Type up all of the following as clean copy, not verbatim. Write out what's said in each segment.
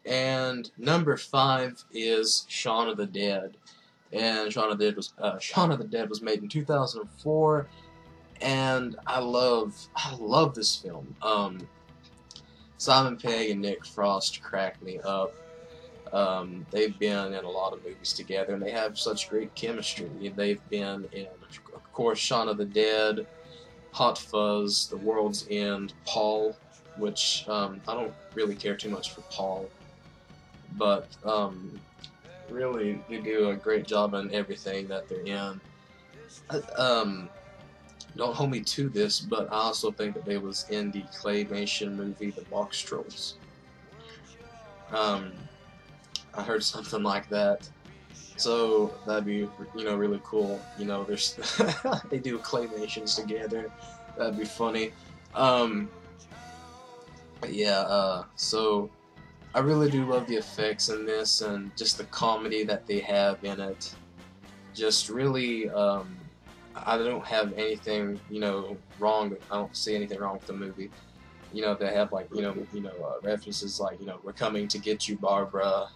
And number 5 is Shaun of the Dead. And Shaun of the Dead was made in 2004, and I love this film. Simon Pegg and Nick Frost crack me up. They've been in a lot of movies together, and they have such great chemistry. They've been in, of course, Shaun of the Dead, Hot Fuzz, The World's End, Paul, which I don't really care too much for Paul, but really they do a great job on everything that they're in. Don't hold me to this, but I also think that they was in the claymation movie, The Box Trolls. I heard something like that, so that'd be really cool. There's they do claymations together. That'd be funny. But yeah, so I really do love the effects in this and just the comedy that they have in it. Just really, I don't have anything, wrong. I don't see anything wrong with the movie. They have like, references like, we're coming to get you, Barbara.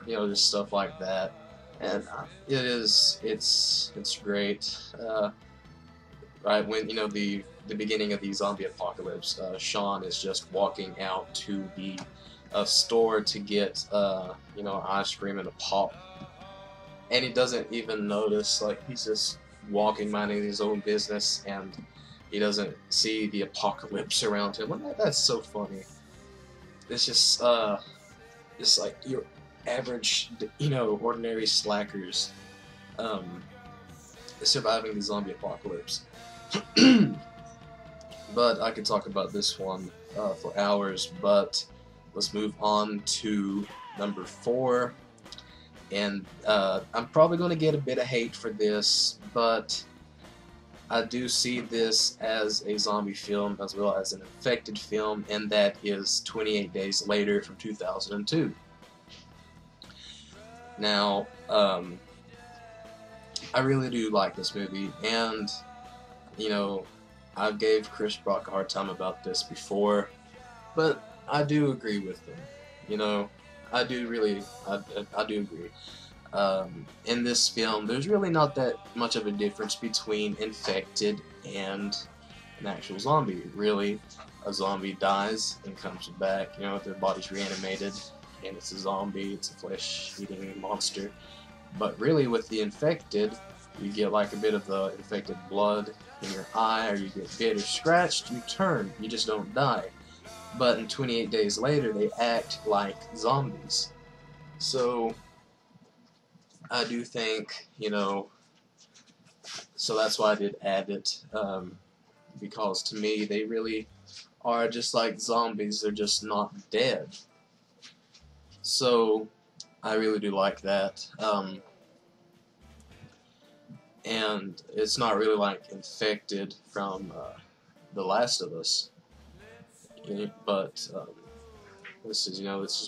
Just stuff like that. And it's great. Right when the beginning of the zombie apocalypse, Shaun is just walking out to the store to get ice cream and a pop, and he doesn't even notice. Like, he's just walking, minding his own business, and he doesn't see the apocalypse around him. And that's so funny. It's just like your average, ordinary slackers surviving the zombie apocalypse. But I could talk about this one for hours, but let's move on to number 4. And I'm probably going to get a bit of hate for this, but I do see this as a zombie film as well as an infected film, and that is 28 Days Later from 2002. Now, I really do like this movie, and I gave Chris Rock a hard time about this before, but I do agree with him. I do agree. In this film, there's really not that much of a difference between infected and an actual zombie. Really, a zombie dies and comes back, their body's reanimated, and it's a zombie, it's a flesh-eating monster. But really, with the infected, you get like a bit of the infected blood in your eye, or you get bit or scratched, you turn, you just don't die. But in 28 Days Later, they act like zombies. So I do think, so that's why I did add it, because to me, they really are just like zombies, they're just not dead. So I really do like that. And it's not really like infected from The Last of Us, but this is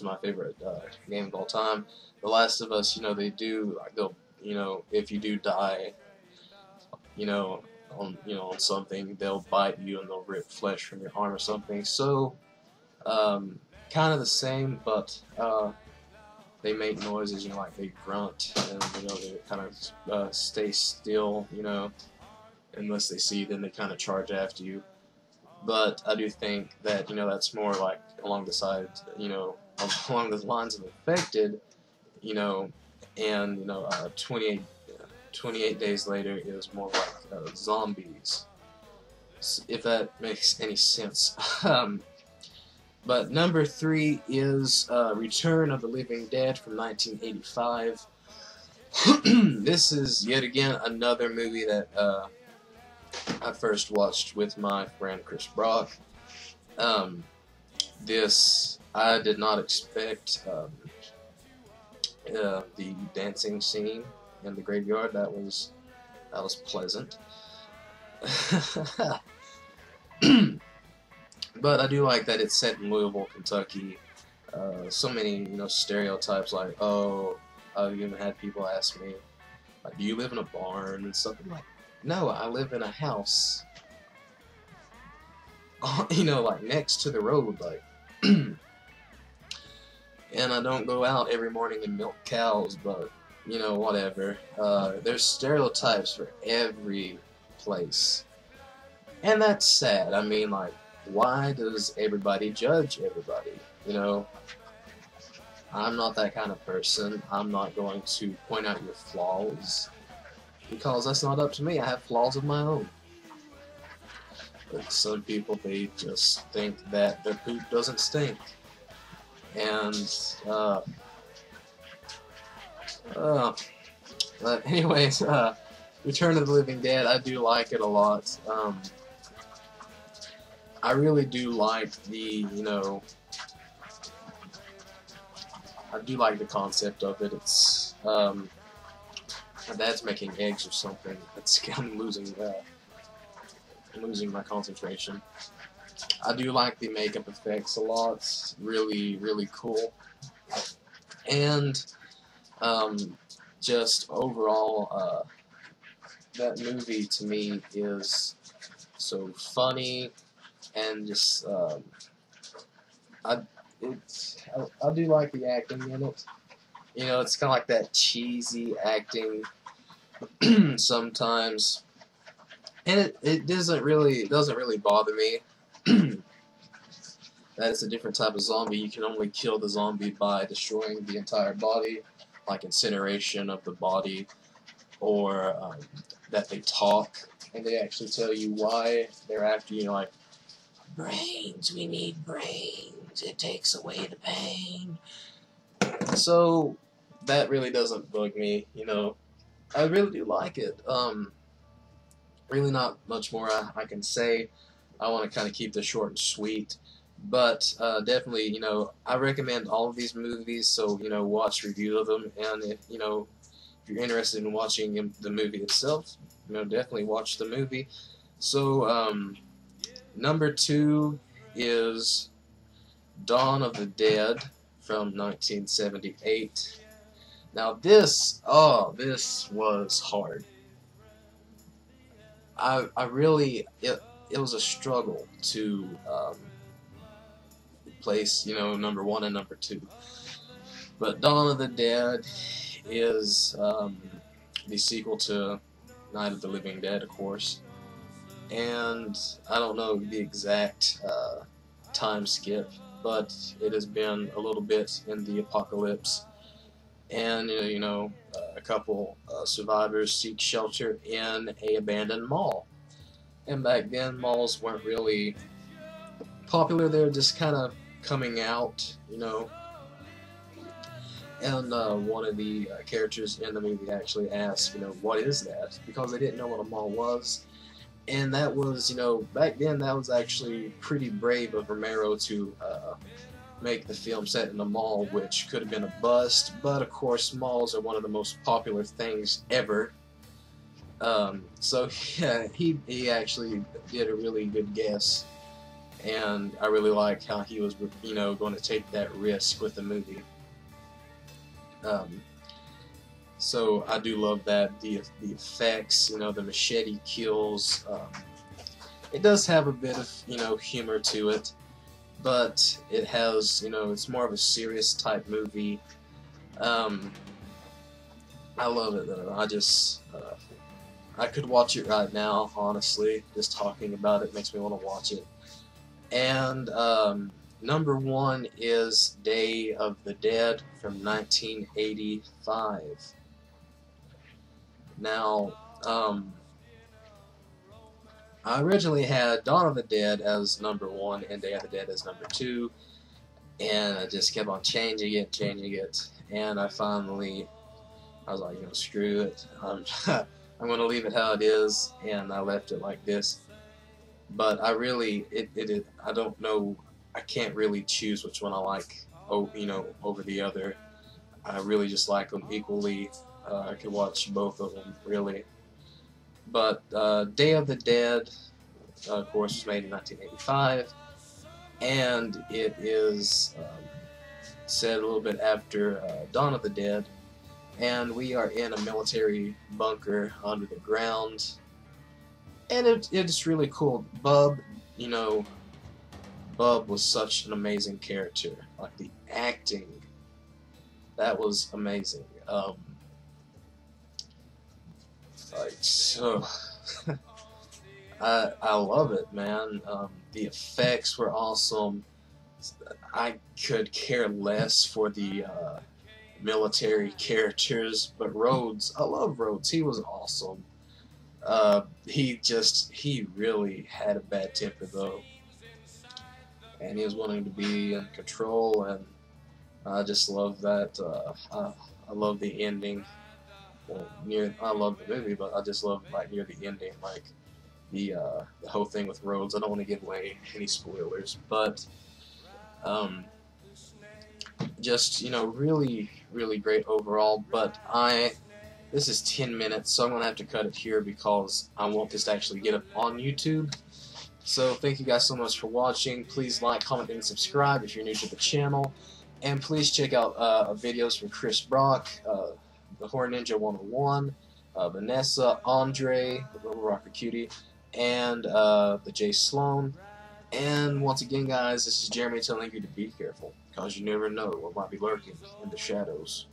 my favorite game of all time. The Last of Us, they do, they'll, if you do die, on something, they'll bite you and they'll rip flesh from your arm or something. So kind of the same, but they make noises, like they grunt, and they kind of stay still, unless they see you, then they kind of charge after you. But I do think that that's more like along the sides, along the lines of infected, and 28 Days Later is more like zombies, if that makes any sense. But number 3 is Return of the Living Dead from 1985. This is yet again another movie that I first watched with my friend Chris Brock. This, I did not expect the dancing scene in the graveyard. That was pleasant. But I do like that it's set in Louisville, Kentucky. So many, stereotypes like, I've even had people ask me, like, do you live in a barn and stuff? I'm like, no, I live in a house, like next to the road, like, and I don't go out every morning and milk cows, but, you know, whatever. There's stereotypes for every place. And that's sad. I mean, like, why does everybody judge everybody? You know, I'm not that kind of person. I'm not going to point out your flaws, because that's not up to me. I have flaws of my own. But some people, they just think that their poop doesn't stink. And, but anyways, Return of the Living Dead, I do like it a lot. I really do like the, you know, I do like the concept of it. It's, my dad's making eggs or something. I'm losing my concentration. I do like the makeup effects a lot. It's really, really cool. And, just overall, that movie to me is so funny, and just, I do like the acting in it. You know, it's kind of like that cheesy acting sometimes, and it doesn't really bother me. That is a different type of zombie. You can only kill the zombie by destroying the entire body, like incineration of the body, or that they talk and they actually tell you why they're after you. Like, brains, we need brains. It takes away the pain. So that really doesn't bug me. You know, I really do like it. Really not much more I can say. I want to kind of keep this short and sweet. But definitely, you know, I recommend all of these movies, so, you know, watch reviews of them, and if, you know, if you're interested in watching the movie itself, you know, definitely watch the movie. So, number 2 is Dawn of the Dead from 1978. Now this was hard. I really, it was a struggle to, place, you know, number 1 and number 2. But Dawn of the Dead is the sequel to Night of the Living Dead, of course. And I don't know the exact time skip, but it has been a little bit in the apocalypse. And, you know, a couple survivors seek shelter in an abandoned mall. And back then, malls weren't really popular. They were just kind of coming out, you know. And one of the characters in the movie actually asked, you know, what is that? Because they didn't know what a mall was. And that was, you know, back then that was actually pretty brave of Romero to make the film set in a mall, which could have been a bust. But of course, malls are one of the most popular things ever. So yeah, he actually did a really good guess. And I really like how he was, you know, going to take that risk with the movie. So I do love that, the effects, you know, the machete kills. It does have a bit of, you know, humor to it, but it has, you know, it's more of a serious type movie. I love it though. I could watch it right now, honestly. Just talking about it makes me want to watch it. And number 1 is Day of the Dead from 1985. Now, I originally had Dawn of the Dead as number 1 and Day of the Dead as number 2, and I just kept on changing it, and I was like, you know, screw it. I'm going to leave it how it is, and I left it like this. But I really, I don't know, I can't really choose which one I like, you know, over the other. I really just like them equally. I could watch both of them, really. But Day of the Dead, of course, was made in 1985, and it is set a little bit after Dawn of the Dead, and we are in a military bunker under the ground. And it's really cool. Bub, you know, Bub was such an amazing character. Like, the acting that was amazing. Like so, I love it, man. The effects were awesome. I could care less for the military characters, but Rhodes, I love Rhodes. He was awesome. He really had a bad temper though, and he was wanting to be in control, and I just love that. I love the ending. Well, I love the movie, but I just love like near the ending, like the whole thing with Rhodes. I don't want to give away any spoilers, but just really really great overall. But this is 10 minutes, so I'm gonna have to cut it here because I want this to actually get up on YouTube. So thank you guys so much for watching. Please like, comment, and subscribe if you're new to the channel. And please check out videos from Chris Brock, the Horror Ninja 101, Vanessa, Andre, the Little Rocker Cutie, and the Jay Sloan. And once again, guys, this is Jeremy telling you to be careful, because you never know what might be lurking in the shadows.